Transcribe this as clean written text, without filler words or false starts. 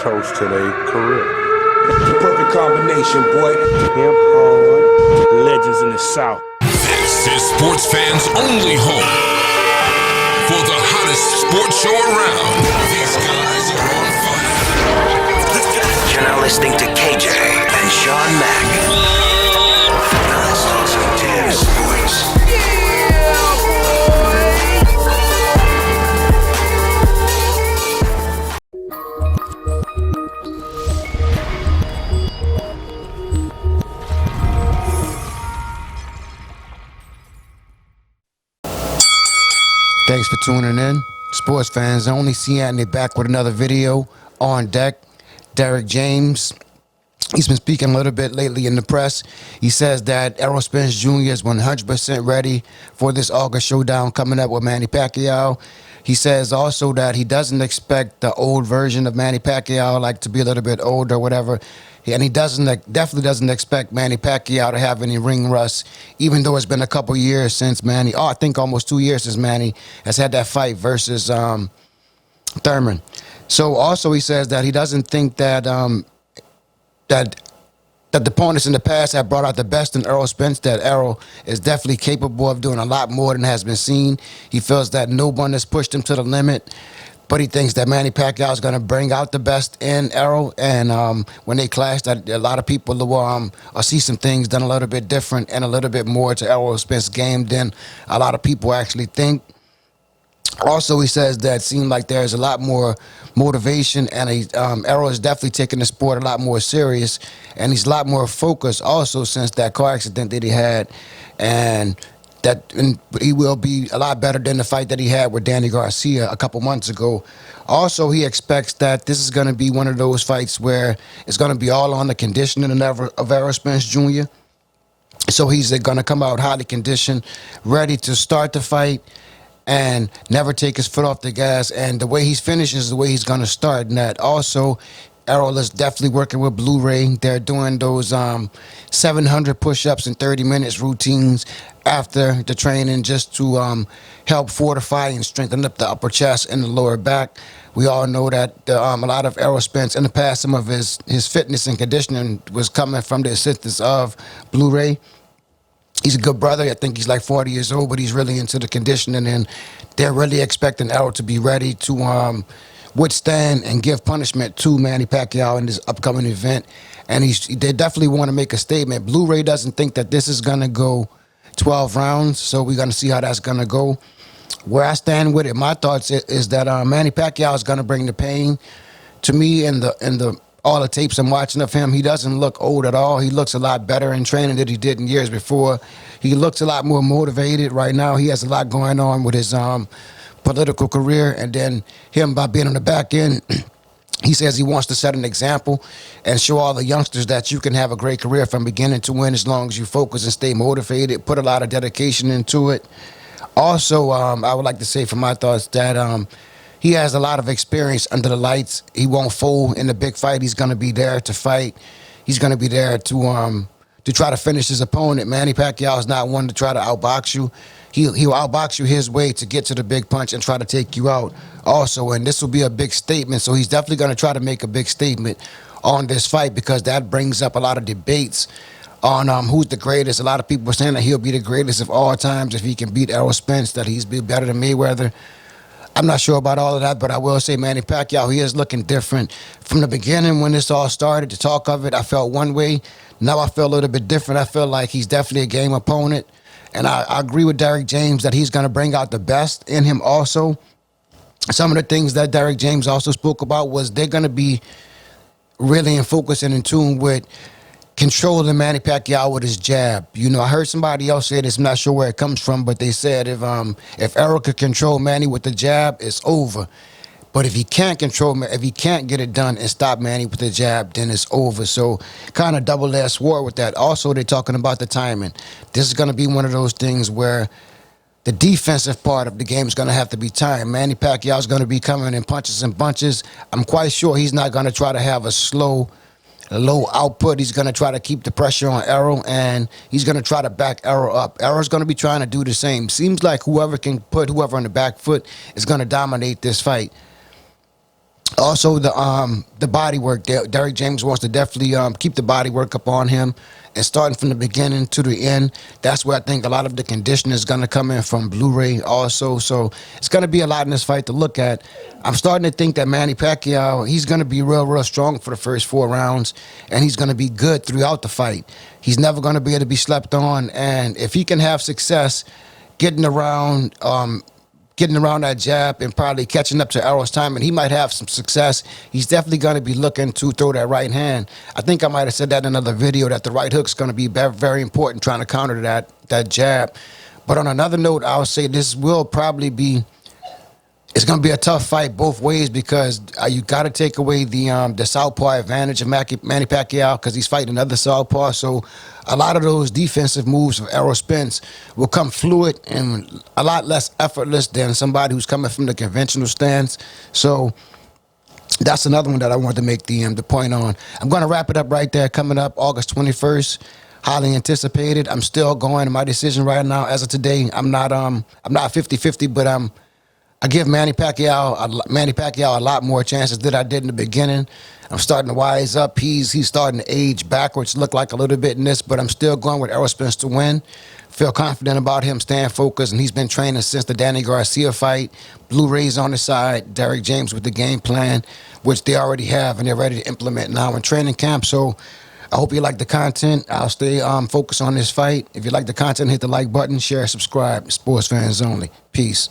toast to their career. The perfect combination, boy. Him hard, legends in the South. This is sports fans' only home for the hottest sports show around. These guys are on fire. You're now listening to KJ and Sean Mack. Now let's talk some damn sports. Thanks for tuning in. Sports fans only. See Anthony back with another video on deck. Derrick James, he's been speaking a little bit lately in the press. He says that Errol Spence Jr. is 100% ready for this August showdown coming up with Manny Pacquiao. He says also that he doesn't expect the old version of Manny Pacquiao, like to be a little bit old or whatever. And he definitely doesn't expect Manny Pacquiao to have any ring rust, even though it's been a couple years since Manny, I think almost 2 years since Manny has had that fight versus Thurman. So also he says that he doesn't think that that the opponents in the past have brought out the best in Errol Spence, that Errol is definitely capable of doing a lot more than has been seen. He feels that no one has pushed him to the limit, but he thinks that Manny Pacquiao is going to bring out the best in Errol, and when they clash, that a lot of people will see some things done a little bit different and a little bit more to Errol Spence's game than a lot of people actually think. Also, he says that it seems like there's a lot more motivation, and Errol is definitely taking the sport a lot more serious, and he's a lot more focused also since that car accident that he had, and he will be a lot better than the fight that he had with Danny Garcia a couple months ago. Also, he expects that this is going to be one of those fights where it's going to be all on the conditioning of Errol Spence Jr. So he's going to come out highly conditioned, ready to start the fight, and never take his foot off the gas. And the way he's finishing is the way he's going to start. And that also, Errol is definitely working with Blu-ray. They're doing those 700 push-ups in 30 minutes routines after the training, just to help fortify and strengthen up the upper chest and the lower back. We all know that a lot of Errol Spence in the past, some of his fitness and conditioning was coming from the assistance of Blu-ray. He's a good brother. I think he's like 40 years old, but he's really into the conditioning, and they're really expecting Errol to be ready to withstand and give punishment to Manny Pacquiao in this upcoming event. And they definitely want to make a statement. Blu-ray doesn't think that this is going to go 12 rounds, so we're going to see how that's going to go. Where I stand with it, my thoughts is that Manny Pacquiao is going to bring the pain. To me, in the all the tapes I'm watching of him, he doesn't look old at all. He looks a lot better in training than he did in years before. He looks a lot more motivated right now. He has a lot going on with his political career, and then him by being on the back end, he says he wants to set an example and show all the youngsters that you can have a great career from beginning to end as long as you focus and stay motivated, put a lot of dedication into it. Also, I would like to say from my thoughts that he has a lot of experience under the lights. He won't fold in the big fight. He's going to be there to fight. He's going to be there to try to finish his opponent. Manny Pacquiao is not one to try to outbox you. He'll outbox you his way to get to the big punch and try to take you out also. And this will be a big statement. So he's definitely going to try to make a big statement on this fight, because that brings up a lot of debates on who's the greatest. A lot of people are saying that he'll be the greatest of all times if he can beat Errol Spence, that he's be better than Mayweather. I'm not sure about all of that, but I will say Manny Pacquiao, he is looking different. From the beginning when this all started, the talk of it, I felt one way. Now I feel a little bit different. I feel like he's definitely a game opponent. And I agree with Derrick James that he's going to bring out the best in him also. Some of the things that Derrick James also spoke about was they're going to be really in focus and in tune with controlling Manny Pacquiao with his jab. You know, I heard somebody else say this, I'm not sure where it comes from, but they said if Errol could control Manny with the jab, it's over. But if he can't get it done and stop Manny with the jab, then it's over. So kind of double-edged sword with that. Also, they're talking about the timing. This is going to be one of those things where the defensive part of the game is going to have to be timed. Manny Pacquiao is going to be coming in punches and bunches. I'm quite sure he's not going to try to have a low output. He's going to try to keep the pressure on Errol, and he's going to try to back Errol up. Errol's going to be trying to do the same. Seems like whoever can put whoever on the back foot is going to dominate this fight. Also, the body work. Derrick James wants to definitely keep the body work up on him, and starting from the beginning to the end. That's where I think a lot of the conditioning is going to come in from Blu-ray also. So it's going to be a lot in this fight to look at. I'm starting to think that Manny Pacquiao, he's going to be real strong for the first 4 rounds, and he's going to be good throughout the fight. He's never going to be able to be slept on, and if he can have success getting around that jab and probably catching up to Errol's timing, he might have some success. He's definitely going to be looking to throw that right hand. I think I might have said that in another video, that the right hook's going to be very important trying to counter that jab. But on another note, I would say this will probably be, it's going to be a tough fight both ways, because you got to take away the southpaw advantage of Manny Pacquiao, because he's fighting another southpaw. So a lot of those defensive moves of Errol Spence will come fluid and a lot less effortless than somebody who's coming from the conventional stance. So that's another one that I wanted to make the point on. I'm going to wrap it up right there. Coming up August 21st. Highly anticipated. I'm still going to my decision right now. As of today, I'm not 50-50, but I give Manny Pacquiao a lot more chances than I did in the beginning. I'm starting to wise up. He's starting to age backwards, look like a little bit in this, but I'm still going with Errol Spence to win. Feel confident about him, staying focused, and he's been training since the Danny Garcia fight. Blu-rays on the side, Derrick James with the game plan, which they already have and they're ready to implement now in training camp. So I hope you like the content. I'll stay focused on this fight. If you like the content, hit the like button, share, subscribe. Sports fans only. Peace.